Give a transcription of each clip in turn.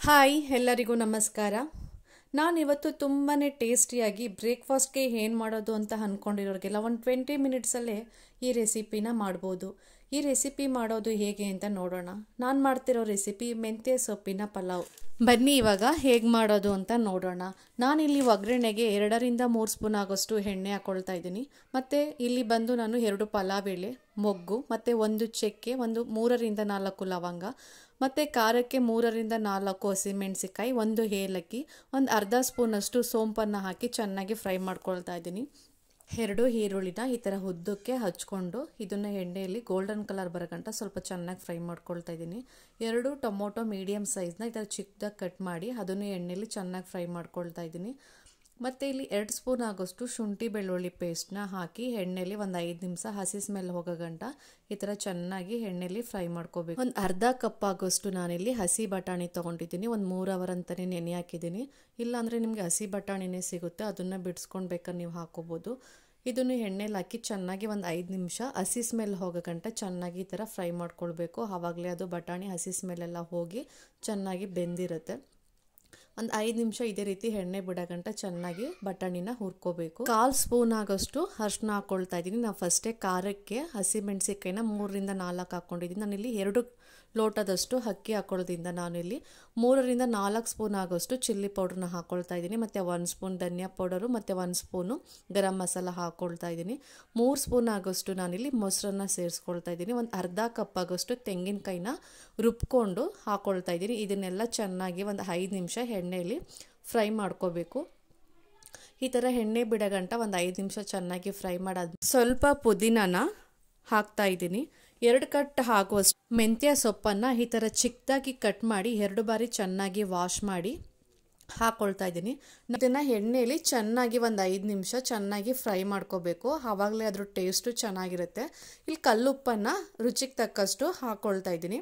Hi ಎಲ್ಲರಿಗೂ ನಮಸ್ಕಾರ. ನಾನಿವತ್ತು ತುಂಬಾ ಟೇಸ್ಟಿಯಾಗಿ ಬ್ರೇಕ್ಫಾಸ್ಟ್ಗೆ ಏನು ಮಾಡೋದು ಅಂತ ಅಂದ್ಕೊಂಡಿರೋರಿಗೆಲ್ಲ ಒಂದು 20 ಮಿನಿಟ್ಸಲ್ಲೇ ಈ ರೆಸಿಪಿನ ಮಾಡ್ಬೋದು. ಈ ರೆಸಿಪಿ ಮಾಡೋದು ಹೇಗೆ ಅಂತ ನೋಡೋಣ. ನಾನು ಮಾಡ್ತಿರೋ ರೆಸಿಪಿ ಮೆಂತ್ಯ ಸೊಪ್ಪಿನ ಪಲಾವ್. ಬನ್ನಿ ಇವಾಗ ಹೇಗೆ ಮಾಡೋದು ಅಂತ ನೋಡೋಣ. ನಾನಿಲ್ಲಿ ಒಗ್ಗರಣೆಗೆ 2-3 ಸ್ಪೂನ್ ಆಗೋಷ್ಟು ಎಣ್ಣೆ ಹಾಕ್ಕೊಳ್ತಾ ಇದ್ದೀನಿ. ಮತ್ತು ಇಲ್ಲಿ ಬಂದು ನಾನು 2 ಪಲಾವ್ ಎಲೆ, ಮೊಗ್ಗು ಮತ್ತು 1 ಚಕ್ಕೆ, ಒಂದು 3-4 ಲವಂಗ, ಮತ್ತು ಖಾರಕ್ಕೆ 3-4 ಹಸಿಮೆಣಸಿಕಾಯಿ, 1 ಏಲಕ್ಕಿ, ಒಂದು ಅರ್ಧ ಸ್ಪೂನಷ್ಟು ಸೋಂಪನ್ನು ಹಾಕಿ ಚೆನ್ನಾಗಿ ಫ್ರೈ ಮಾಡ್ಕೊಳ್ತಾ ಇದ್ದೀನಿ. 2 ಈರುಳ್ಳಿನ ಈ ಥರ ಉದ್ದಕ್ಕೆ ಹಚ್ಕೊಂಡು ಇದನ್ನು ಎಣ್ಣೆಯಲ್ಲಿ ಗೋಲ್ಡನ್ ಕಲರ್ ಬರೋಗಂಟ ಸ್ವಲ್ಪ ಚೆನ್ನಾಗಿ ಫ್ರೈ ಮಾಡ್ಕೊಳ್ತಾ ಇದ್ದೀನಿ. 2 ಟೊಮೊಟೊ ಮೀಡಿಯಮ್ ಸೈಜ್ನ ಈ ಥರ ಚಿಕ್ಕದಾಗಿ ಕಟ್ ಮಾಡಿ ಅದನ್ನು ಎಣ್ಣೆಯಲ್ಲಿ ಚೆನ್ನಾಗಿ ಫ್ರೈ ಮಾಡ್ಕೊಳ್ತಾ ಇದ್ದೀನಿ. ಮತ್ತು ಇಲ್ಲಿ 2 ಸ್ಪೂನ್ ಆಗೋಷ್ಟು ಶುಂಠಿ ಬೆಳ್ಳುಳ್ಳಿ ಪೇಸ್ಟ್ನ ಹಾಕಿ ಎಣ್ಣೆಯಲ್ಲಿ ಒಂದು 5 ನಿಮಿಷ ಹಸಿ ಸ್ಮೆಲ್ ಹೋಗೋ ಗಂಟ ಈ ಥರ ಚೆನ್ನಾಗಿ ಎಣ್ಣೆಯಲ್ಲಿ ಫ್ರೈ ಮಾಡ್ಕೋಬೇಕು. ಒಂದು ಅರ್ಧ ಕಪ್ ಆಗೋಷ್ಟು ನಾನಿಲ್ಲಿ ಹಸಿ ಬಟಾಣಿ ತೊಗೊಂಡಿದ್ದೀನಿ. ಒಂದು 3 ಅವರ್ ಅಂತಲೇ ನೆನೆ ಹಾಕಿದ್ದೀನಿ. ಇಲ್ಲಾಂದರೆ ನಿಮಗೆ ಹಸಿ ಬಟಾಣಿನೇ ಸಿಗುತ್ತೆ, ಅದನ್ನು ಬಿಡಿಸ್ಕೊಂಡು ಬೇಕಾದ್ರೆ ನೀವು ಹಾಕೋಬೋದು. ಇದನ್ನು ಎಣ್ಣೆಲಿ ಹಾಕಿ ಚೆನ್ನಾಗಿ ಒಂದು 5 ನಿಮಿಷ ಹಸಿ ಸ್ಮೆಲ್ ಹೋಗೋ ಗಂಟ ಚೆನ್ನಾಗಿ ಈ ಥರ ಫ್ರೈ ಮಾಡ್ಕೊಳ್ಬೇಕು. ಆವಾಗಲೇ ಅದು ಬಟಾಣಿ ಹಸಿ ಸ್ಮೆಲ್ಲೆಲ್ಲ ಹೋಗಿ ಚೆನ್ನಾಗಿ ಬೆಂದಿರುತ್ತೆ. ಒಂದು 5 ನಿಮಿಷ ಇದೇ ರೀತಿ ಎಣ್ಣೆ ಬಿಡೋಗಂಟ ಚೆನ್ನಾಗಿ ಬಟಾಣಿನ ಹುರ್ಕೋಬೇಕು. 1/4 ಸ್ಪೂನ್ ಆಗೋಷ್ಟು ಅರಿಶಿನ ಹಾಕ್ಕೊಳ್ತಾ ಇದ್ದೀನಿ. ನಾವು ಫಸ್ಟೇ ಖಾರಕ್ಕೆ ಹಸಿಮೆಣಸಿಕಾಯಿನ 3-4 ಹಾಕ್ಕೊಂಡಿದ್ದೀನಿ. ನಾನಿಲ್ಲಿ 2 ಲೋಟದಷ್ಟು ಅಕ್ಕಿ ಹಾಕೊಳ್ಳೋದ್ರಿಂದ ನಾನಿಲ್ಲಿ 3-4 ಸ್ಪೂನ್ ಆಗೋಷ್ಟು ಚಿಲ್ಲಿ ಪೌಡ್ರನ್ನ ಹಾಕ್ಕೊಳ್ತಾ ಇದ್ದೀನಿ. ಮತ್ತು 1 ಸ್ಪೂನ್ ಧನಿಯಾ ಪೌಡರು ಮತ್ತು 1 ಸ್ಪೂನು ಗರಂ ಮಸಾಲ ಹಾಕ್ಕೊಳ್ತಾ ಇದ್ದೀನಿ. 3 ಸ್ಪೂನ್ ಆಗೋಷ್ಟು ನಾನಿಲ್ಲಿ ಮೊಸರನ್ನ ಸೇರಿಸ್ಕೊಳ್ತಾ ಇದ್ದೀನಿ. ಒಂದು ಅರ್ಧ ಕಪ್ ಆಗೋಷ್ಟು ತೆಂಗಿನಕಾಯಿನ ರುಬ್ಕೊಂಡು ಹಾಕ್ಕೊಳ್ತಾ ಇದ್ದೀನಿ. ಇದನ್ನೆಲ್ಲ ಚೆನ್ನಾಗಿ ಒಂದು 5 ನಿಮಿಷ ಎಣ್ಣೆಯಲ್ಲಿ ಫ್ರೈ ಮಾಡ್ಕೋಬೇಕು. ಈ ಥರ ಎಣ್ಣೆ ಬಿಡೋಗಂಟ ಒಂದು 5 ನಿಮಿಷ ಚೆನ್ನಾಗಿ ಫ್ರೈ ಮಾಡೋದು. ಸ್ವಲ್ಪ ಪುದೀನನ ಹಾಕ್ತಾ ಇದ್ದೀನಿ. 2 ಕಟ್ ಆಗುವಷ್ಟು ಮೆಂತ್ಯ ಸೊಪ್ಪನ್ನು ಈ ಥರ ಚಿಕ್ಕದಾಗಿ ಕಟ್ ಮಾಡಿ 2 ಬಾರಿ ಚೆನ್ನಾಗಿ ವಾಶ್ ಮಾಡಿ ಹಾಕ್ಕೊಳ್ತಾ ಇದ್ದೀನಿ. ಇದನ್ನು ಎಣ್ಣೆಯಲ್ಲಿ ಚೆನ್ನಾಗಿ ಒಂದು 5 ನಿಮಿಷ ಚೆನ್ನಾಗಿ ಫ್ರೈ ಮಾಡ್ಕೋಬೇಕು. ಆವಾಗಲೇ ಅದ್ರ ಟೇಸ್ಟು ಚೆನ್ನಾಗಿರುತ್ತೆ. ಇಲ್ಲಿ ಕಲ್ಲುಪ್ಪನ್ನು ರುಚಿಗೆ ತಕ್ಕಷ್ಟು ಹಾಕ್ಕೊಳ್ತಾ ಇದ್ದೀನಿ.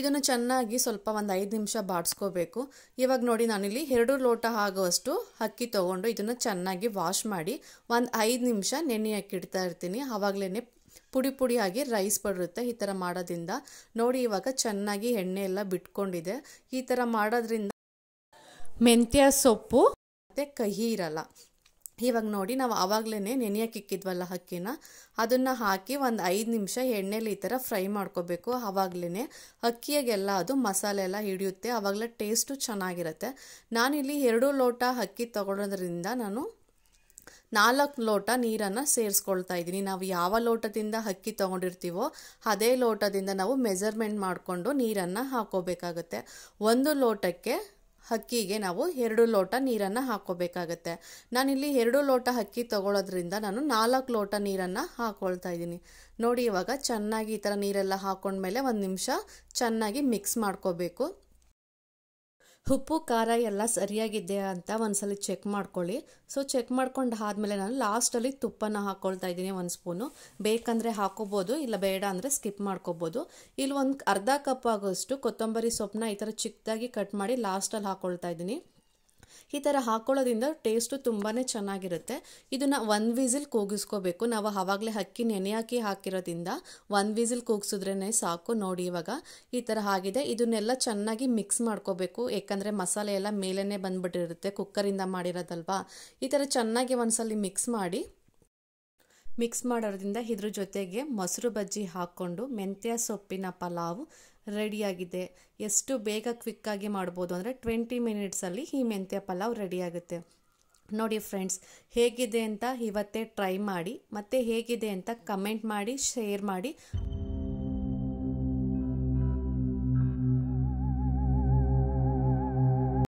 ಇದನ್ನು ಚೆನ್ನಾಗಿ ಸ್ವಲ್ಪ ಒಂದು 5 ನಿಮಿಷ ಬಾಡಿಸ್ಕೋಬೇಕು. ಇವಾಗ ನೋಡಿ ನಾನಿಲ್ಲಿ 2 ಲೋಟ ಆಗುವಷ್ಟು ಅಕ್ಕಿ ತೊಗೊಂಡು ಇದನ್ನು ಚೆನ್ನಾಗಿ ವಾಶ್ ಮಾಡಿ ಒಂದು 5 ನಿಮಿಷ ನೆನೆಯಕ್ಕೆ ಇಡ್ತಾ ಇರ್ತೀನಿ. ಆವಾಗಲೇ ಪುಡಿ ಪುಡಿಯಾಗಿ ರೈಸ್ ಬರುತ್ತೆ. ಈ ಥರ ಮಾಡೋದ್ರಿಂದ ನೋಡಿ ಇವಾಗ ಚೆನ್ನಾಗಿ ಎಣ್ಣೆ ಎಲ್ಲ ಬಿಟ್ಕೊಂಡಿದೆ. ಈ ಥರ ಮಾಡೋದ್ರಿಂದ ಮೆಂತ್ಯ ಸೊಪ್ಪು ಮತ್ತು ಕಹಿ ಇರಲ್ಲ. ಇವಾಗ ನೋಡಿ ನಾವು ಆವಾಗಲೇ ನೆನೆಯಕ್ಕೆ ಇಕ್ಕಿದ್ವಲ್ಲ ಅಕ್ಕಿನ, ಅದನ್ನು ಹಾಕಿ ಒಂದು 5 ನಿಮಿಷ ಎಣ್ಣೆಲಿ ಈ ಥರ ಫ್ರೈ ಮಾಡ್ಕೋಬೇಕು. ಆವಾಗಲೇ ಅಕ್ಕಿಯಾಗೆಲ್ಲ ಅದು ಮಸಾಲೆ ಎಲ್ಲ ಹಿಡಿಯುತ್ತೆ. ಆವಾಗಲೇ ಟೇಸ್ಟು ಚೆನ್ನಾಗಿರುತ್ತೆ. ನಾನಿಲ್ಲಿ 2 ಲೋಟ ಅಕ್ಕಿ ತೊಗೊಳೋದ್ರಿಂದ ನಾನು 4 ಲೋಟ ನೀರನ್ನು ಸೇರಿಸ್ಕೊಳ್ತಾ ಇದ್ದೀನಿ. ನಾವು ಯಾವ ಲೋಟದಿಂದ ಅಕ್ಕಿ ತೊಗೊಂಡಿರ್ತೀವೋ ಅದೇ ಲೋಟದಿಂದ ನಾವು ಮೆಜರ್ಮೆಂಟ್ ಮಾಡಿಕೊಂಡು ನೀರನ್ನು ಹಾಕೋಬೇಕಾಗುತ್ತೆ. 1 ಲೋಟಕ್ಕೆ ಅಕ್ಕಿಗೆ ನಾವು 2 ಲೋಟ ನೀರನ್ನು ಹಾಕೋಬೇಕಾಗತ್ತೆ. ನಾನಿಲ್ಲಿ 2 ಲೋಟ ಅಕ್ಕಿ ತೊಗೊಳೋದ್ರಿಂದ ನಾನು 4 ಲೋಟ ನೀರನ್ನು ಹಾಕ್ಕೊಳ್ತಾ ಇದ್ದೀನಿ. ನೋಡಿ ಇವಾಗ ಚೆನ್ನಾಗಿ ಈ ಥರ ನೀರೆಲ್ಲ ಹಾಕೊಂಡ್ಮೇಲೆ 1 ನಿಮಿಷ ಚೆನ್ನಾಗಿ ಮಿಕ್ಸ್ ಮಾಡ್ಕೋಬೇಕು. ಉಪ್ಪು ಖಾರ ಎಲ್ಲ ಸರಿಯಾಗಿದೆಯಾ ಅಂತ ಒಂದ್ಸಲ ಚೆಕ್ ಮಾಡ್ಕೊಳ್ಳಿ. ಸೊ ಚೆಕ್ ಮಾಡ್ಕೊಂಡು ಆದಮೇಲೆ ನಾನು ಲಾಸ್ಟಲ್ಲಿ ತುಪ್ಪನ ಹಾಕ್ಕೊಳ್ತಾ ಇದ್ದೀನಿ 1 ಸ್ಪೂನು. ಬೇಕಂದರೆ ಹಾಕೋಬೋದು, ಇಲ್ಲ ಬೇಡ ಅಂದರೆ ಸ್ಕಿಪ್ ಮಾಡ್ಕೋಬೋದು. ಇಲ್ಲಿ ಒಂದು ಅರ್ಧ ಕಪ್ ಆಗೋಷ್ಟು ಕೊತ್ತಂಬರಿ ಸೊಪ್ಪನ್ನ ಈ ಥರ ಚಿಕ್ಕದಾಗಿ ಕಟ್ ಮಾಡಿ ಲಾಸ್ಟಲ್ಲಿ ಹಾಕ್ಕೊಳ್ತಾ ಇದ್ದೀನಿ. ಈ ಥರ ಹಾಕ್ಕೊಳ್ಳೋದ್ರಿಂದ ಟೇಸ್ಟು ತುಂಬಾ ಚೆನ್ನಾಗಿರುತ್ತೆ. ಇದನ್ನು 1 ವಿಸಿಲ್ ಕೂಗಿಸ್ಕೋಬೇಕು. ನಾವು ಆವಾಗಲೇ ಅಕ್ಕಿ ನೆನೆಯಾಕಿ ಹಾಕಿರೋದ್ರಿಂದ 1 ವಿಸಿಲ್ ಕೂಗಿಸಿದ್ರೇ ಸಾಕು. ನೋಡಿ ಇವಾಗ ಈ ಥರ ಆಗಿದೆ. ಇದನ್ನೆಲ್ಲ ಚೆನ್ನಾಗಿ ಮಿಕ್ಸ್ ಮಾಡ್ಕೋಬೇಕು. ಯಾಕಂದರೆ ಮಸಾಲೆ ಎಲ್ಲ ಮೇಲೇ ಬಂದುಬಿಟ್ಟಿರುತ್ತೆ, ಕುಕ್ಕರಿಂದ ಮಾಡಿರೋದಲ್ವಾ. ಈ ಥರ ಚೆನ್ನಾಗಿ ಒಂದ್ಸಲಿ ಮಿಕ್ಸ್ ಮಾಡೋದ್ರಿಂದ ಇದ್ರ ಜೊತೆಗೆ ಮೊಸರು ಬಜ್ಜಿ ಹಾಕ್ಕೊಂಡು ಮೆಂತ್ಯ ಸೊಪ್ಪಿನ ಪಲಾವ್ ರೆಡಿಯಾಗಿದೆ. ಎಷ್ಟು ಬೇಗ ಕ್ವಿಕ್ಕಾಗಿ ಮಾಡ್ಬೋದು ಅಂದರೆ 20 ಮಿನಿಟ್ಸಲ್ಲಿ ಈ ಮೆಂತ್ಯ ಪಲಾವ್ ರೆಡಿಯಾಗುತ್ತೆ. ನೋಡಿ ಫ್ರೆಂಡ್ಸ್, ಹೇಗಿದೆ ಅಂತ ಇವತ್ತೇ ಟ್ರೈ ಮಾಡಿ, ಮತ್ತು ಹೇಗಿದೆ ಅಂತ ಕಮೆಂಟ್ ಮಾಡಿ, ಶೇರ್ ಮಾಡಿ.